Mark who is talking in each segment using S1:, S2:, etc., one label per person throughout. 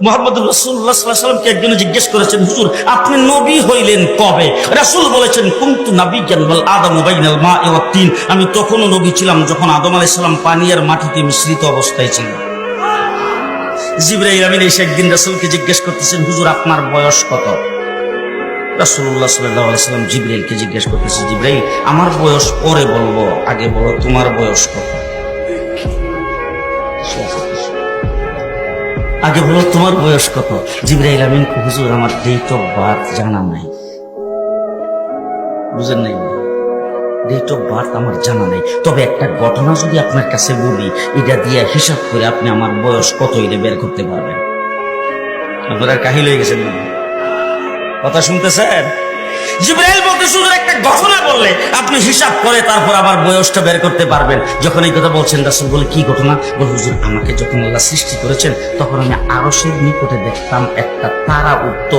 S1: মুহাম্মদ রাসূলুল্লাহ সাল্লাল্লাহু আলাইহি ওয়াসাল্লামকে একজন জিজ্ঞেস করেছেন, হুজুর আপনি নবী হইলেন কবে? রাসূল বলেছেন, কুনতু নাবিয়্যান ওয়াল আদামু বাইনাল মা'i ওয়াত তিন। আমি তখনও নবী ছিলাম যখন আদম আলাইহিস সালাম পানি আর মাটিতে মিশ্রিত অবস্থায় ছিলেন। জিবরাইল আমিন এসে একদিন রাসূলকে জিজ্ঞেস করতেছেন, হুজুর আপনার বয়স কত? রাসূলুল্লাহ সাল্লাল্লাহু আলাইহি ওয়াসাল্লাম জিবরাইলকে জিজ্ঞেস করতেছে, জিবরাইল আমার বয়স পরে বলবো, আগে বলো তোমার বয়স কত? আগে বলো তোমার বয়স কত? জিবরাইল আমিন, হুজুর আমার ডেট অফ বার্থ জানা নাই। বুঝেন নাই? ডেট অফ বার্থ আমার জানা নাই, তবে একটা ঘটনা যদি আপনার কাছে বলি, এটা দিয়ে হিসাব করে আপনি আমার বয়স কত এটা বের করতে পারবেন। আপনারা কাহিল হয়ে গেছেন, কথা শুনতেছেন? জিবরাইল বলতে হুজুর একটা ঘটনা বললে আপনি হিসাব করে তারপর আবার বয়সটা বের করতে পারবেন। যখন এই কথা বলছেন, রাসূল বলে কি ঘটনা? বলে হুজুর আমাকে যখন আল্লাহ সৃষ্টি করেছেন তখন আমি আরশের নিকটে দেখতাম একটা তারা উঠতো,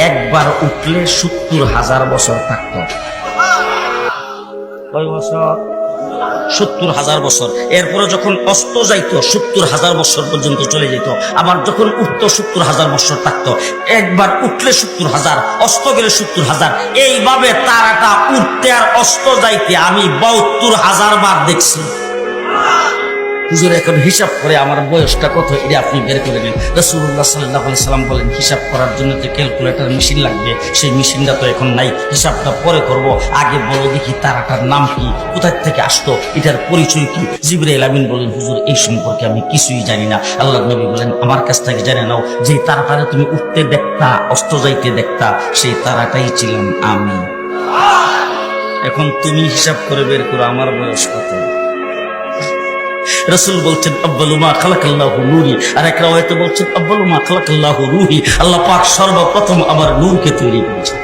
S1: একবার উঠলে ৭০,০০০ বছর থাকতো। কয় বছর? ৭০,০০০ বছর। এরপরে যখন অস্ত যাইতো ৭০,০০০ বছর পর্যন্ত চলে যেত, আবার যখন উঠতো ৭০,০০০ বছর থাকতো। একবার উঠলে ৭০,০০০, অস্ত গেলে ৭০,০০০। এইভাবে তারাটা উঠতে আর অস্ত যাইতে আমি ৭২,০০০ বার দেখছি। হুজুর এখন হিসাব করে আমার বয়সটা কত এটা আপনি বের করে নেন। রাসূলুল্লাহ সাল্লাল্লাহু আলাইহি সাল্লাম বলেন, হিসাব করার জন্য তো ক্যালকুলেটর মেশিন লাগবে, সেই মেশিনটা তো এখন নাই, হিসাবটা পরে করব, আগে বলো দেখি তারাটার নাম কি, কোথায় থেকে আসতো, এটার পরিচয় কি? জিবরাইল আমিন বলেন, হুজুর এই সম্পর্কে আমি কিছুই জানি না। আল্লাহর নবী বলেন, আমার কাছ থেকে জেনে নাও, যে তারাটারে তুমি উঠতে দেখতা, অস্ত যাইতে দেখতা, সেই তারাটাই ছিলাম আমি। এখন তুমি হিসাব করে বের করো আমার বয়স কত। রাসূল বলছেন, আব্বালু মা খালাকাল্লাহু নূরি, আর এক রাওয়ায়াতে বলছেন, আব্বালু মা খালাকাল্লাহু রূহি। আল্লাহ পাক সর্বপ্রথম আমার নূরকে তৈরি করেছেন।